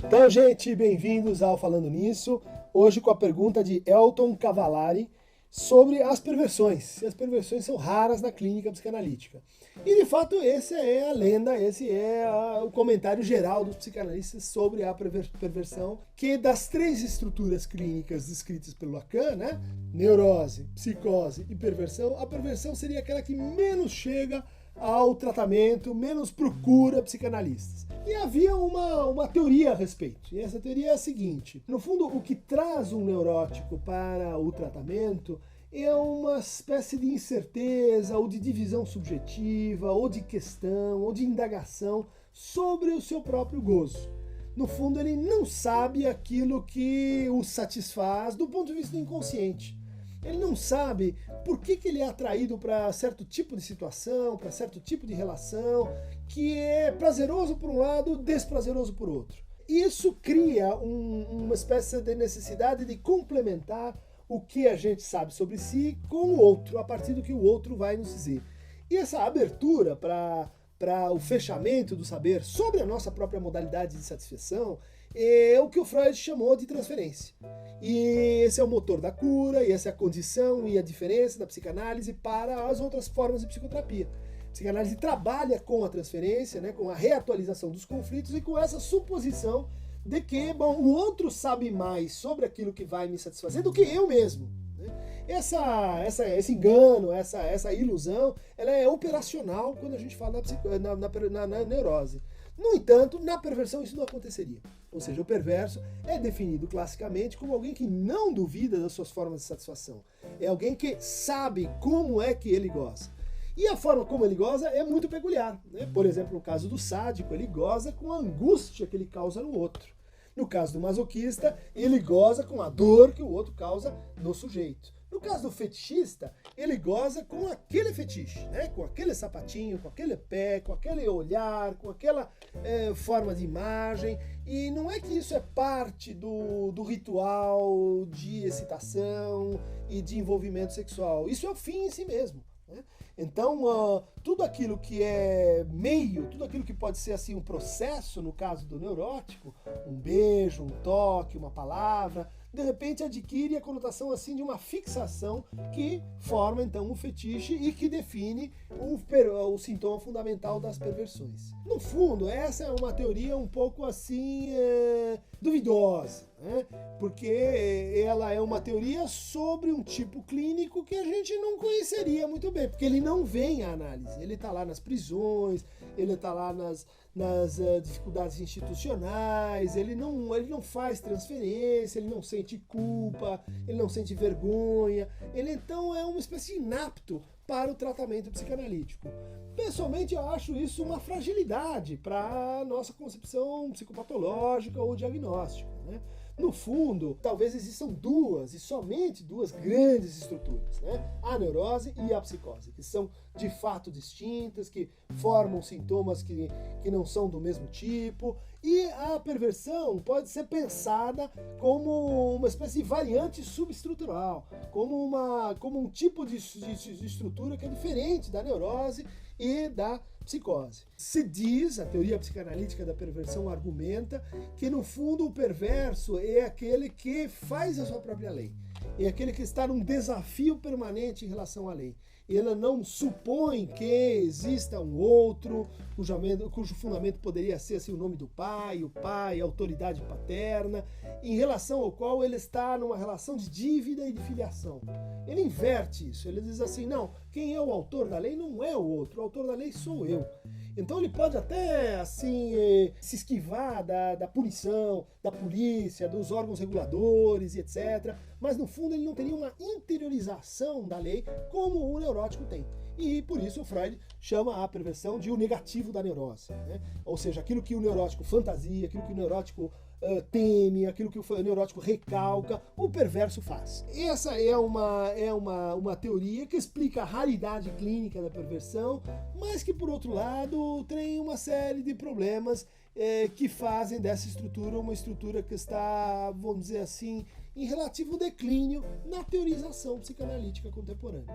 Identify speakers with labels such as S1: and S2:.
S1: Então, gente, bem-vindos ao Falando Nisso. Hoje com a pergunta de Elton Cavallari sobre as perversões. Se as perversões são raras na clínica psicanalítica. E, de fato, essa é a lenda, esse é o comentário geral dos psicanalistas sobre a perversão, que das três estruturas clínicas descritas pelo Lacan, né? Neurose, psicose e perversão, a perversão seria aquela que menos chega ao tratamento, menos procura psicanalistas. E havia uma teoria a respeito, e essa teoria é a seguinte: no fundo, o que traz um neurótico para o tratamento é uma espécie de incerteza, ou de divisão subjetiva, ou de questão, ou de indagação sobre o seu próprio gozo. No fundo, ele não sabe aquilo que o satisfaz do ponto de vista do inconsciente. Ele não sabe por que ele é atraído para certo tipo de situação, para certo tipo de relação, que é prazeroso por um lado, desprazeroso por outro. Isso cria uma espécie de necessidade de complementar o que a gente sabe sobre si com o outro, a partir do que o outro vai nos dizer. E essa abertura para o fechamento do saber sobre a nossa própria modalidade de satisfação é o que o Freud chamou de transferência. E esse é o motor da cura, e essa é a condição e a diferença da psicanálise para as outras formas de psicoterapia. A psicanálise trabalha com a transferência, né, com a reatualização dos conflitos e com essa suposição de que, o outro sabe mais sobre aquilo que vai me satisfazer do que eu mesmo. Esse engano, essa ilusão, ela é operacional quando a gente fala na neurose. No entanto, na perversão isso não aconteceria. Ou seja, o perverso é definido classicamente como alguém que não duvida das suas formas de satisfação. É alguém que sabe como é que ele goza. E a forma como ele goza é muito peculiar, né? Por exemplo, no caso do sádico, ele goza com a angústia que ele causa no outro. No caso do masoquista, ele goza com a dor que o outro causa no sujeito. No caso do fetichista, ele goza com aquele fetiche, né? Com aquele sapatinho, com aquele pé, com aquele olhar, com aquela forma de imagem. E não é que isso é parte do ritual de excitação e de envolvimento sexual. Isso é o fim em si mesmo, né? Então, tudo aquilo que é meio, tudo aquilo que pode ser assim um processo, no caso do neurótico, um beijo, um toque, uma palavra, de repente adquire a conotação assim de uma fixação que forma então um fetiche e que define o sintoma fundamental das perversões. No fundo, essa é uma teoria um pouco assim duvidosa, né? Porque ela é uma teoria sobre um tipo clínico que a gente não conheceria muito bem, porque ele não vem à análise, ele está lá nas prisões, ele está lá nas dificuldades institucionais, ele não faz transferência, ele não sente culpa, ele não sente vergonha, ele então é uma espécie de inapto para o tratamento psicanalítico. Pessoalmente, eu acho isso uma fragilidade para a nossa concepção psicopatológica ou diagnóstica, né? No fundo, talvez existam duas, e somente duas grandes estruturas, né? A neurose e a psicose, que são de fato distintas, que formam sintomas que não são do mesmo tipo, e a perversão pode ser pensada como uma espécie de variante subestrutural, como um tipo de estrutura que é diferente da neurose e da psicose. Se diz, a teoria psicanalítica da perversão argumenta que no fundo o perverso é aquele que faz a sua própria lei, é aquele que está num desafio permanente em relação à lei. Ele não supõe que exista um outro, cujo fundamento poderia ser assim, o nome do pai, a autoridade paterna, em relação ao qual ele está numa relação de dívida e de filiação. Ele inverte isso, ele diz assim, não, quem é o autor da lei não é o outro, o autor da lei sou eu. Então ele pode até assim se esquivar da punição, da polícia, dos órgãos reguladores e etc. Mas no fundo ele não teria uma interiorização da lei como o neurótico tem. E por isso o Freud chama a perversão de o negativo da neurose, né? Ou seja, aquilo que o neurótico fantasia, aquilo que o neurótico teme, aquilo que o neurótico recalca, o perverso faz. Essa é uma teoria que explica a raridade clínica da perversão, mas que, por outro lado, tem uma série de problemas que fazem dessa estrutura uma estrutura que está, vamos dizer assim, em relativo declínio na teorização psicanalítica contemporânea.